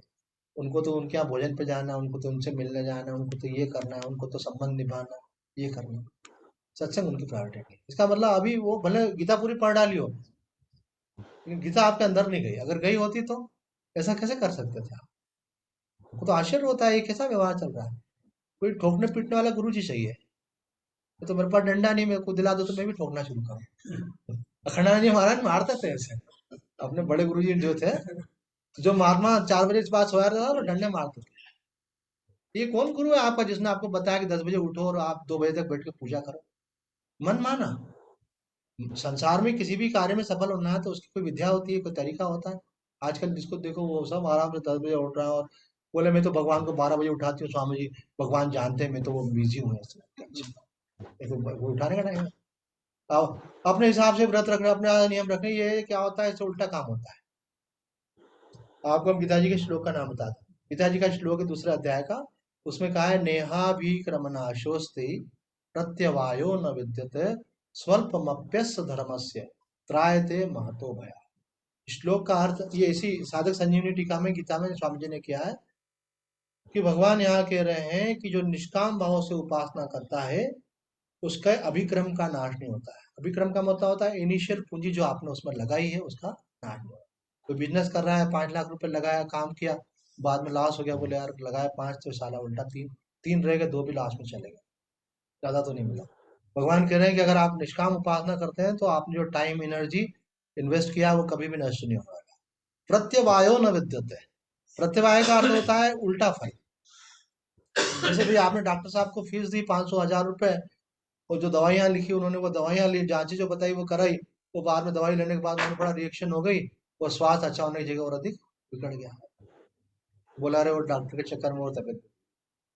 उनको तो उनके यहाँ भोजन पे जाना है, उनको तो उनसे मिलने जाना है, उनको तो ये करना है, उनको तो संबंध निभाना है, ये करना है। सत्संग उनकी प्रायोरिटी नहीं। इसका मतलब अभी वो भले गीता पूरी पढ़ डाली हो, लेकिन गीता आपके अंदर नहीं गई। अगर गई होती तो ऐसा कैसे कर सकते थे आप? वो तो आश्चर्य होता है, ये कैसा व्यवहार चल रहा है। कोई ठोकने पीटने वाला गुरु जी चाहिए। ये तो मेरे पास डंडा नहीं, मेरे को दिला दो तो मैं भी ठोकना शुरू करूँ। अखंडानंद जी महाराज मारते थे ऐसे, अपने बड़े गुरु जी जो थे, जो महात्मा 4 बजे के बाद सोया रहता था, तो डंडे मारते थे। ये कौन गुरु है आपका जिसने आपको बताया कि 10 बजे उठो और आप 2 बजे तक बैठ के पूजा करो? मन माना। संसार में किसी भी कार्य में सफल होना है तो उसकी कोई विद्या होती है, कोई तरीका होता है। आजकल जिसको देखो वो सब आराम से 10 बजे उठ रहा है, और बोले मैं तो भगवान को 12 बजे उठाती हूँ स्वामी जी, भगवान जानते हैं मैं तो वो बिजी हूँ ऐसे। अच्छा, ये तो वो उठाने का टाइम है। अब अपने हिसाब से व्रत रखना, अपना नियम रखना, ये क्या होता है, इससे उल्टा काम होता है। आपको हम गीता जी के श्लोक का नाम बताते हैं। गीता जी का श्लोक है 2 अध्याय का। उसमें कहा है, नेहाभिक्रमनाशोस्ति प्रत्यवायो न विद्यते स्वल्पमप्यस्य धर्मस्य त्रायते महतो भया। श्लोक का अर्थ ये इसी साधक संजीवनी टीका में गीता में स्वामी जी ने किया है कि भगवान यहाँ कह रहे हैं कि जो निष्काम भाव से उपासना करता है उसका अभिक्रम का नाश नहीं होता है। अभिक्रम का मतलब होता है इनिशियल पूंजी जो आपने उसमें लगाई है उसका नाश नहीं होता। कोई बिजनेस कर रहा है, 5 लाख रुपए लगाया, काम किया, बाद में लॉस हो गया, बोले यार लगाया 5 तो साला उल्टा 3, 3 रह गए, 2 भी लॉस में चले गए, ज्यादा तो नहीं मिला। भगवान कह रहे हैं कि अगर आप निष्काम उपासना करते हैं तो आपने जो टाइम एनर्जी इन्वेस्ट किया वो कभी भी नष्ट नहीं होगा। प्रत्यवायो न विद्यते। प्रत्यवाय का अर्थ होता है उल्टा फल। जैसे भी आपने डॉक्टर साहब को फीस दी 500 1000 रुपए, और जो दवाइयाँ लिखी उन्होंने वो दवाइयाँ ली, जांचें जो बताई वो कराई, वो बाद में दवाई लेने के बाद उन्हें बड़ा रिएक्शन हो गई, और स्वास्थ्य अच्छा होने की जगह और अधिक बिगड़ गया। बोला रहे वो डॉक्टर के चक्कर में और तबियत।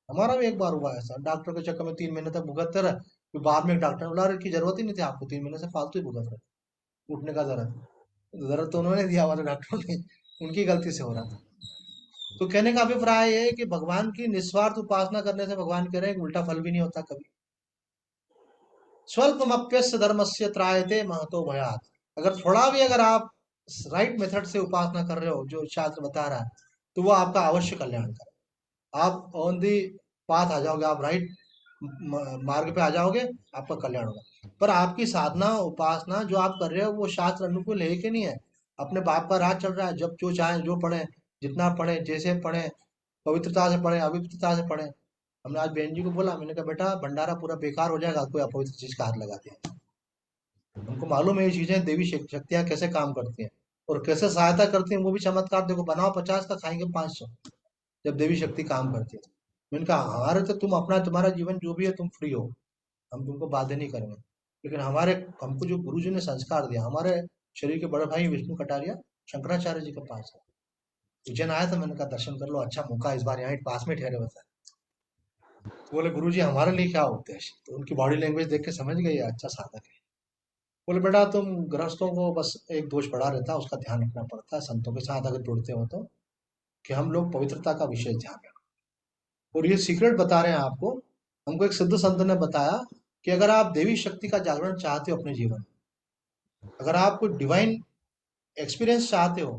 हमारा भी एक बार हुआ ऐसा, डॉक्टर के चक्कर में 3 महीने तक भुगतते रहे, फिर बाद में डॉक्टर ने बोला रहे की जरूरत ही नहीं थी आपको, 3 महीने से फालतू ही भुगत रहे, उठने का जरूरत जरूरत तो उन्होंने दिया वाले डॉक्टरों ने, उनकी गलती से हो रहा था। तो कहने का अभिप्राय ये है कि भगवान की निस्वार्थ उपासना करने से भगवान कह रहे हैं कि उल्टा फल भी नहीं होता कभी। स्वल्पमप्यस्य धर्मस्य त्रायते महतो भयात्। अगर थोड़ा भी अगर आप राइट मेथड से उपासना कर रहे हो जो शास्त्र बता रहा है, तो वो आपका अवश्य कल्याण करेगा। आप ऑन दी पाथ आ जाओगे, आप राइट मार्ग पे आ जाओगे, आपका कल्याण होगा। पर आपकी साधना उपासना जो आप कर रहे हो वो शास्त्र अनुकूल है कि नहीं है? अपने बाप का राज चल रहा है, जब जो चाहे जो पढ़े, जितना पढ़े, जैसे पढ़े, पवित्रता से पढ़े, अवित्रता से पढ़े। हमने आज बहन जी को बोला, मैंने कहा बेटा भंडारा पूरा बेकार हो जाएगा, कोई अपवित्र चीज का हाथ लगाते हैं। हमको मालूम है ये चीजें देवी शक्तियां कैसे काम करती हैं और कैसे सहायता करती हैं। वो भी चमत्कार देखो, बनाओ 50 का खाएंगे 500, जब देवी शक्ति काम करती है। मैंने कहा हमारे तो तुम अपना, तुम्हारा जीवन जो भी है तुम फ्री हो, हम तुमको बाध्य नहीं करेंगे, लेकिन हमारे हमको जो गुरु जी ने संस्कार दिया, हमारे शरीर के बड़े भाई विष्णु कटारिया शंकराचार्य जी के पास है, उज्जैन आया था, मैंने कहा दर्शन कर लो, अच्छा मौका इस बार यहाँ पास में ठहरे हुए थे। तो बोले गुरु जी हमारे लिए क्या उद्देश्य? तो उनकी बॉडी लैंग्वेज देख के समझ गई अच्छा साधक है। बोले बेटा तुम गृहस्थों को बस एक दोष पड़ा रहता है, उसका ध्यान रखना पड़ता है संतों के साथ अगर जुड़ते हो तो, कि हम लोग पवित्रता का विशेष ध्यान रखें। और ये सीक्रेट बता रहे हैं आपको, हमको एक सिद्ध संत ने बताया कि अगर आप देवी शक्ति का जागरण चाहते हो अपने जीवन में, अगर आप कोई डिवाइन एक्सपीरियंस चाहते हो,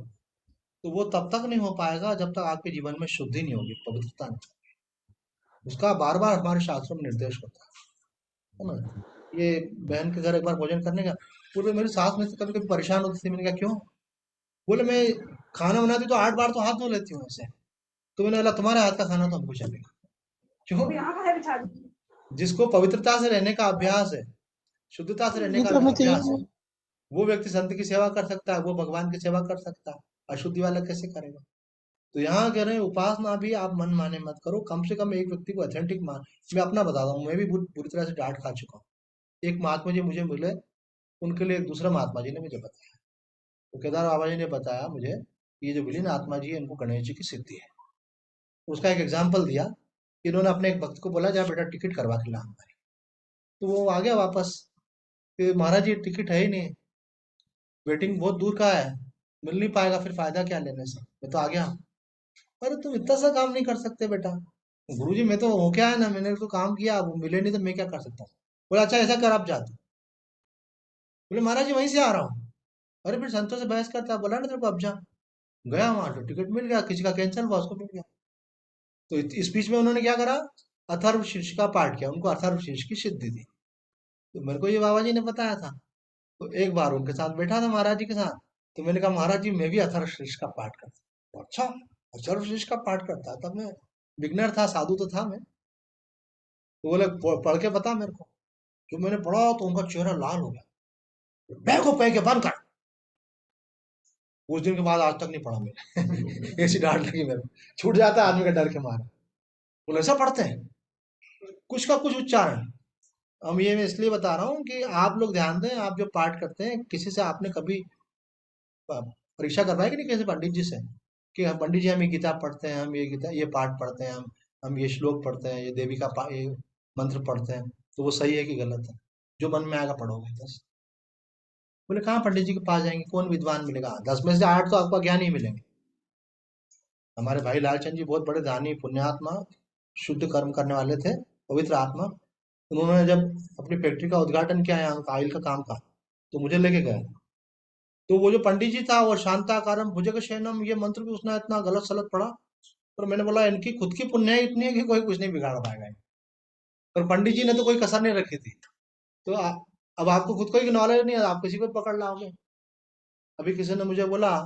तो वो तब तक नहीं हो पाएगा जब तक आपके जीवन में शुद्धि नहीं होगी, पवित्रता नहीं। उसका बार बार हमारे शास्त्रों में निर्देश होता है ना। ये बहन के घर एक बार भोजन करने का, बोले मेरी सास में से कभी कभी परेशान होती थी। मैंने कहा क्यों? बोले मैं खाना बनाती तो 8 बार तो हाथ धो लेती हूँ ऐसे। तो मैंने बोला तुम्हारे हाथ का खाना तो हमको चलेगा। क्यों? जिसको पवित्रता से रहने का अभ्यास है, शुद्धता से रहने का अभ्यास है, वो व्यक्ति संत की सेवा कर सकता है, वो भगवान की सेवा कर सकता है। अशुद्धि वाला कैसे करेगा? तो यहाँ कह रहे हैं उपासना भी आप मन माने मत करो, कम से कम एक व्यक्ति को ऑथेंटिक मान। मैं अपना बताता हूँ, मैं भी बुरी तरह से डांट खा चुका हूँ। एक महात्मा जी मुझे मिले, उनके लिए एक दूसरा महात्मा जी ने मुझे बताया। तो केदार बाबा जी ने बताया मुझे, ये जो विलीन आत्मा जी है इनको गणेश जी की सिद्धि है। उसका एक एग्जाम्पल दिया कि इन्होंने अपने एक भक्त को बोला, जा बेटा टिकट करवा के ला हमारी। तो वो आ गया वापस, कि महाराज जी टिकट है ही नहीं, वेटिंग बहुत दूर का है, मिल नहीं पाएगा, फिर फायदा क्या लेने से, मैं तो आ गया। अरे तुम इतना सा काम नहीं कर सकते बेटा? गुरु जी मैं तो हो क्या है ना, मैंने तो काम किया, अब वो मिले नहीं तो मैं क्या कर सकता हूँ? बोला अच्छा ऐसा कर, आप जाते। बोले महाराज जी वहीं से आ रहा हूँ। अरे फिर संतों से बहस करता, बोला ना तेरे को अब जा। गया वहां तो टिकट मिल गया, किसी का कैंसिल हुआ उसको मिल गया। तो इस बीच में उन्होंने क्या करा, अथर्व शीर्ष का पाठ किया, उनको अथर्व शीर्ष की सिद्धि दी। तो मेरे को ये बाबा जी ने बताया था। तो एक बार उनके साथ बैठा था महाराज जी के साथ, तो मैंने कहा महाराज जी मैं भी अथर्व शीर्ष का पाठ करता हूँ। अच्छा अथर्व शीर्ष का पाठ करता है? तब मैं बिगनर था, साधु तो था मैं। तो बोले पढ़ के बता मेरे को। जो मैंने पढ़ा तो उनका चेहरा लाल हो गया, बैग को पह के बंद कर। उस दिन के बाद आज तक नहीं पढ़ा मैंने। ऐसी डांट लगी मेरे को, छूट जाता है आदमी का डर के मारे। बोले ऐसा पढ़ते हैं, कुछ का कुछ उच्चारण। हम ये मैं इसलिए बता रहा हूँ कि आप लोग ध्यान दें, आप जो पाठ करते हैं, किसी से आपने कभी परीक्षा करवाई कि नहीं किसी पंडित जी से, कि हम पंडित जी हम ये गीता पढ़ते हैं, हम ये गीता ये पाठ पढ़ते हैं, हम ये श्लोक पढ़ते हैं, ये देवी का ये मंत्र पढ़ते हैं, तो वो सही है कि गलत है? जो मन में आएगा पढ़ोगे बस। बोले कहाँ पंडित जी के पास जाएंगे, कौन विद्वान मिलेगा? 10 में से 8 तो आपको ज्ञान ही मिलेंगे। हमारे भाई लालचंद जी बहुत बड़े दानी पुण्यात्मा, शुद्ध कर्म करने वाले थे, पवित्र आत्मा। उन्होंने जब अपनी फैक्ट्री का उद्घाटन किया यहाँ ऑयल का काम का, तो मुझे लेके गए। तो वो जो पंडित जी था वो शांताकारम भुजग शयनम ये मंत्र भी उसने इतना गलत सलत पढ़ा। पर मैंने बोला इनकी खुद की पुण्य इतनी है कि कोई कुछ नहीं बिगाड़ पाएगा। पर पंडित जी ने तो कोई कसर नहीं रखी थी। तो अब आपको खुद को ही नॉलेज नहीं है, आप किसी को पकड़ लाओगे। अभी किसी ने मुझे बोला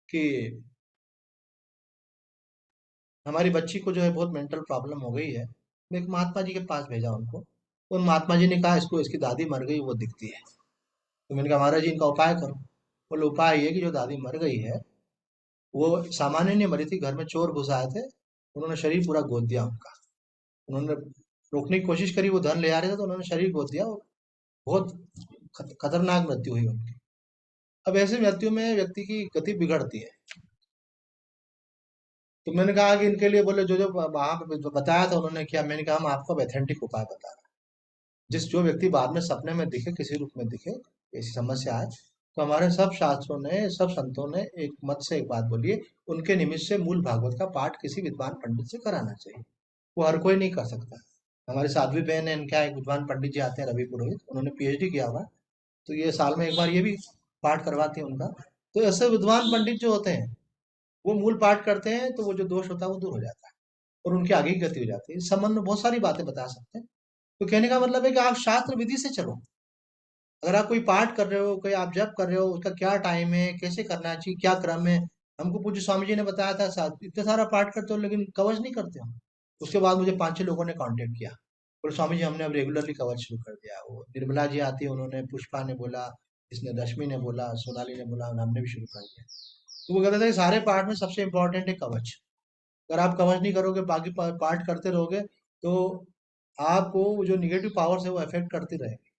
कि हमारी बच्ची को जो है बहुत मेंटल प्रॉब्लम हो गई है, मैं एक महात्मा जी के पास भेजा उनको। उन महात्मा जी ने कहा इसको इसकी दादी मर गई वो दिखती है। तो मैंने कहा महाराज जी इनका उपाय करो। बोले उपाय ये कि जो दादी मर गई है वो सामान्य नहीं मरी थी, घर में चोर घुस आए थे, उन्होंने शरीर पूरा गोद दिया उनका। उन्होंने रोकने की कोशिश करी, वो धन ले आ रहे थे तो उन्होंने शरीर गोद दिया, और बहुत खतरनाक मृत्यु हुई उनकी। अब ऐसे मृत्यु में व्यक्ति की गति बिगड़ती है। तो मैंने कहा कि इनके लिए, बोले जो जो वहां पे बताया था उन्होंने किया। मैंने कहा हम आपको ऑथेंटिक उपाय बता रहे हैं। जिस जो व्यक्ति बाद में सपने में दिखे, किसी रूप में दिखे, ऐसी समस्या है, तो हमारे सब शास्त्रों ने, सब संतों ने एक मत से एक बात बोली है, उनके निमित्त से मूल भागवत का पाठ किसी विद्वान पंडित से कराना चाहिए। वो हर कोई नहीं कर सकता। हमारी साध्वी बहन है, इनका एक विद्वान पंडित जी आते हैं रवि पुरोहित, उन्होंने पीएचडी किया हुआ है, तो ये साल में एक बार ये भी पाठ करवाते हैं उनका। तो ऐसे विद्वान पंडित जो होते हैं वो मूल पाठ करते हैं, तो वो जो दोष होता है वो दूर हो जाता है, और उनकी आगे की गति हो जाती है। इस संबंध में बहुत सारी बातें बता सकते हैं। तो कहने का मतलब है कि आप शास्त्र विधि से चलो। अगर आप कोई पाठ कर रहे हो, कोई आप जप कर रहे हो, उसका क्या टाइम है, कैसे करना चाहिए, क्या क्रम है। हमको पूज्य स्वामी जी ने बताया था, साथ इतना सारा पाठ करते हो लेकिन कवच नहीं करते हो। उसके बाद मुझे 5-6 लोगों ने कांटेक्ट किया, बोले स्वामी जी हमने अब रेगुलरली कवच शुरू कर दिया। वो निर्मला जी आती है, उन्होंने, पुष्पा ने बोला, इसने रश्मि ने बोला, सोनाली ने बोला, हमने भी शुरू कर दिया। तो वो कहते थे सारे पाठ में सबसे इंपॉर्टेंट है कवच। अगर आप कवच नहीं करोगे, बाकी पाठ करते रहोगे, तो आपको वो जो निगेटिव पावर्स है वो अफेक्ट करती रहेगी।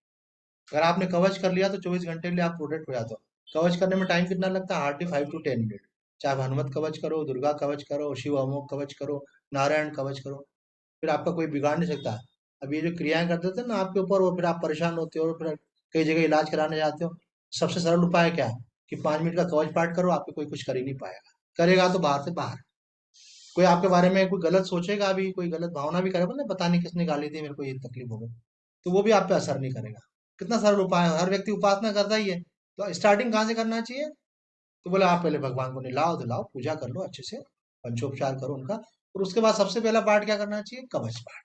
अगर आपने कवच कर लिया तो 24 घंटे के लिए आप प्रोटेक्ट हो जाते हो। कवच करने में टाइम कितना लगता है? Hardly 5 to 10 minute. चाहे आप हनुमत कवच करो, दुर्गा कवच करो, शिव अमोघ कवच करो, नारायण कवच करो, फिर आपका कोई बिगाड़ नहीं सकता। अब ये जो क्रियाएं कर देते हैं ना आपके ऊपर, वो फिर आप परेशान होते हो, और फिर कई जगह इलाज कराने जाते हो। सबसे सरल उपाय क्या है कि 5 मिनट का कवच पाठ करो, आपको कोई कुछ कर ही नहीं पाएगा। करेगा तो बाहर से बाहर। कोई आपके बारे में कोई गलत सोचेगा भी, कोई गलत भावना भी करेगा, बोले पता नहीं किसने गाली दी, मेरे को ये तकलीफ हो गई, तो वो भी आप पे असर नहीं करेगा। कितना सरल उपाय है, हर व्यक्ति उपासना करता ही है। तो स्टार्टिंग कहाँ से करना चाहिए? तो बोले आप पहले भगवान को नहलाओ धुलाओ, पूजा कर लो अच्छे से, पंचोपचार करो उनका, और उसके बाद सबसे पहला पाठ क्या करना चाहिए? कवच पाठ।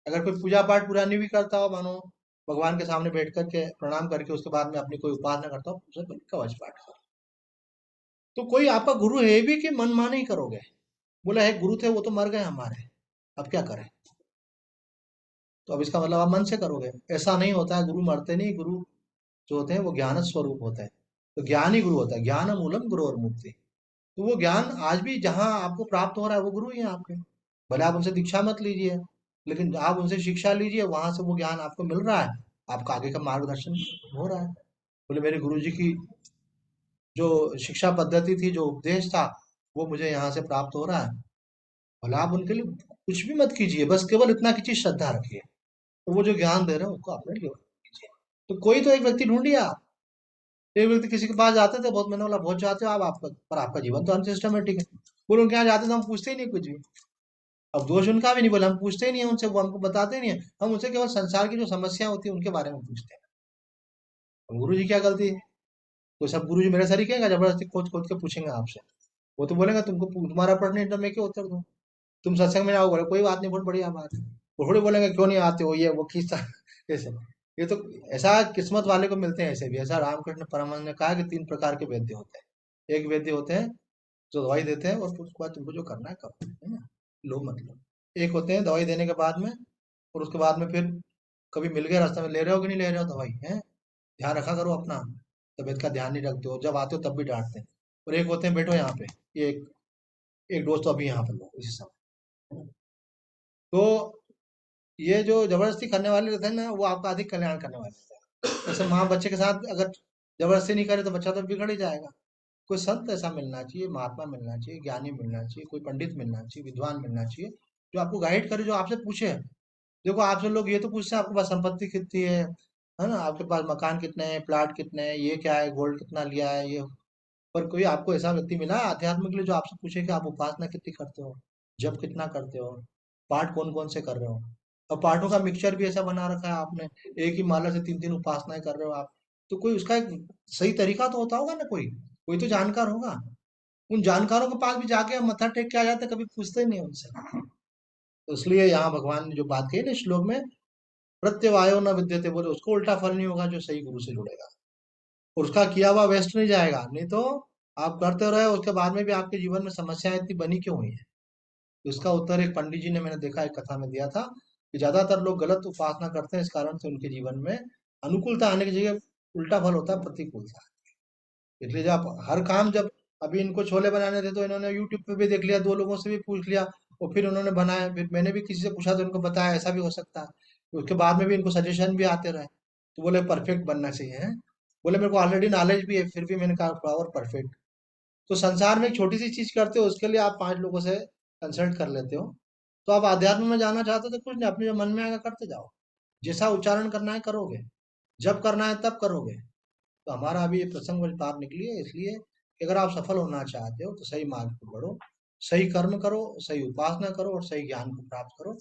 अगर कोई पूजा पाठ पूरा नहीं भी करता हो, मानो भगवान के सामने बैठ करके प्रणाम करके उसके बाद में अपनी कोई उपासना करता हो, उससे पहले कवच पाठ करो। तो कोई आपका गुरु है भी कि मनमानी करोगे? बोला है गुरु थे वो तो मर गए हमारे, अब क्या करें? तो अब इसका मतलब आप मन से करोगे। ऐसा नहीं होता है, गुरु मरते नहीं। गुरु जो होते हैं वो ज्ञान स्वरूप होते हैं। तो ज्ञान ही गुरु होता है, ज्ञान मूलम गुरु और मुक्ति। तो वो ज्ञान आज भी जहाँ आपको प्राप्त हो रहा है वो गुरु ही है आपके। भले आप उनसे दीक्षा मत लीजिए, लेकिन आप उनसे शिक्षा लीजिए, वहां से वो ज्ञान आपको मिल रहा है। आपका आगे का मार्गदर्शन हो रहा है। बोले मेरे गुरुजी की जो शिक्षा पद्धति थी, जो उपदेश था, वो मुझे यहाँ से प्राप्त हो रहा है। भला आप उनके लिए कुछ भी मत कीजिए, बस केवल इतना कीजिए, श्रद्धा रखिए, तो वो जो ज्ञान दे रहे हैं उसको अपने लिए कीजिए। तो कोई तो एक व्यक्ति ढूंढिए आप। एक व्यक्ति किसी के पास जाते थे, बहुत, मैंने बोला बहुत जाते हो आप, आपका पर आपका जीवन तो अनसिस्टमेटिक है। बोले उनके यहाँ जाते तो हम पूछते ही नहीं कुछ भी। अब दोष उनका भी नहीं, बोले हम पूछते ही नहीं है उनसे, वो हमको बताते ही नहीं है, हम उनसे केवल संसार की जो समस्या होती है उनके बारे में पूछते हैं। गुरु जी क्या गलती है? तो सब गुरु जी मेरे सर ही कहेंगे, जबरदस्ती खोद खोद के पूछेंगे आपसे? वो तो बोलेगा तुमको तुम्हारा प्रश्न नहीं तो मैं क्यों उत्तर दूं? तुम सत्संग में आओ, बोले कोई बात नहीं, बहुत बढ़िया बात है। वो थोड़ी बोलेंगे क्यों नहीं आते हो, ये वो खींचता ऐसे। ये तो ऐसा किस्मत वाले को मिलते हैं ऐसे भी। ऐसा रामकृष्ण परमहंस ने कहा कि 3 प्रकार के वैद्य होते हैं। एक वैद्य होते हैं जो दवाई देते हैं और फिर उसके बाद तुमको जो करना है करो, है ना, लो मतलब। एक होते हैं दवाई देने के बाद में, और उसके बाद में फिर कभी मिल गए रास्ते में, ले रहे हो कि नहीं ले रहे हो दवाई, है, ध्यान रखा करो अपना। तबीयत का ध्यान नहीं रखते हो, जब आते हो तब भी डांटते हैं। और एक होते हैं बैठो यहाँ पे, ये एक दोस्त तो अभी यहाँ पर लो इसी समय। तो ये जो जबरदस्ती करने वाले रहते हैं ना, वो आपका अधिक कल्याण करने वाले रहते हैं। जैसे माँ बच्चे के साथ अगर जबरदस्ती नहीं करे तो बच्चा तो बिगड़ ही जाएगा। कोई संत ऐसा मिलना चाहिए, महात्मा मिलना चाहिए, ज्ञानी मिलना चाहिए, कोई पंडित मिलना चाहिए, विद्वान मिलना चाहिए, जो आपको गाइड करे, जो आपसे पूछे। देखो आपसे लोग ये तो पूछते हैं आपके पास संपत्ति कितनी है ना, आपके पास मकान कितने हैं, प्लाट कितने हैं, ये क्या है, गोल्ड कितना लिया है, ये। पर कोई आपको ऐसा व्यक्ति मिला अध्यात्म के लिए जो आपसे पूछे कि आप उपासना कितनी करते हो, जप कितना करते हो, पाठ कौन कौन से कर रहे हो। और पाठों का मिक्सचर भी ऐसा बना रखा है आपने, एक ही माला से 3 3 उपासनाएं कर रहे हो आप। तो कोई उसका एक सही तरीका तो होता होगा ना, कोई कोई तो जानकार होगा। उन जानकारों के पास भी जाके हम मत्था टेक के आ जाते, कभी पूछते नहीं उनसे। तो इसलिए यहाँ भगवान ने जो बात कही ना श्लोक में, प्रत्यवायो न विद्यते, बोले उसको उल्टा फल नहीं होगा जो सही गुरु से जुड़ेगा। और उसका किया हुआ वेस्ट नहीं जाएगा। नहीं तो आप करते रहे, उसके बाद में भी आपके जीवन में समस्याएं इतनी बनी क्यों हुई है? तो इसका उत्तर एक पंडित जी ने, मैंने देखा एक कथा में दिया था, कि ज्यादातर लोग गलत उपासना करते हैं, इस कारण से उनके जीवन में अनुकूलता आने की जगह उल्टा फल होता है, प्रतिकूलता। इसलिए जब हर काम, जब अभी इनको छोले बनाने थे तो इन्होंने यूट्यूब पे भी देख लिया, 2 लोगों से भी पूछ लिया, और फिर उन्होंने बनाया। फिर मैंने भी किसी से पूछा तो उनको बताया ऐसा भी हो सकता है। उसके बाद में भी इनको सजेशन भी आते रहे, तो बोले परफेक्ट बनना चाहिए है। बोले मेरे को ऑलरेडी नॉलेज भी है, फिर भी मैंने कहा फ्लावर परफेक्ट। तो संसार में एक छोटी सी चीज करते हो, उसके लिए आप 5 लोगों से कंसल्ट कर लेते हो। तो आप अध्यात्म में जाना चाहते हो तो कुछ नहीं, अपने जो मन में आएगा करते जाओ। जैसा उच्चारण करना है करोगे, जब करना है तब करोगे। तो हमारा अभी ये प्रसंग वाली बात निकली है, इसलिए कि अगर आप सफल होना चाहते हो तो सही मार्ग पर बढ़ो, सही कर्म करो, सही उपासना करो और सही ज्ञान को प्राप्त करो,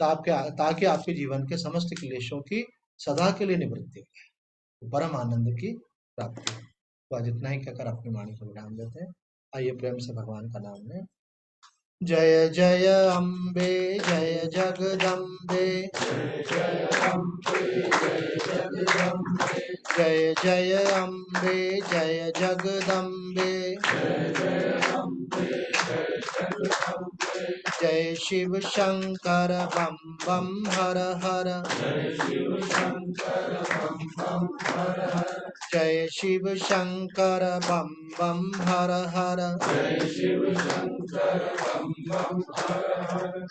ताकि आपके जीवन के समस्त क्लेशों की सदा के लिए निवृत्ति हो, परम आनंद की प्राप्ति हो। तो आज इतना ही कहकर अपनी वाणी को विराम देते हैं। आइए प्रेम से भगवान का नाम लें। जय जय अम्बे, जय जगदम्बे, जय जय अम्बे, जय जगदम्बे, जय शिव शंकर बम बम हर हर, जय शिव शंकर बम बम हर हर,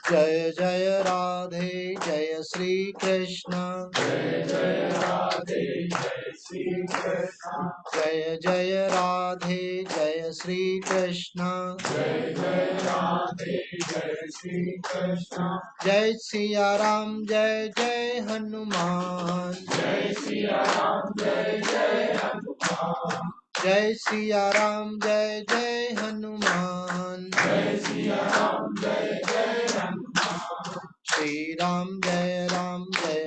जय जय राधे जय श्री कृष्ण, जय जय राधे जय श्री कृष्ण, जय सिया राम जय जय हनुमान, जय सिया राम जय जय हनुमान, श्री राम जय राम जय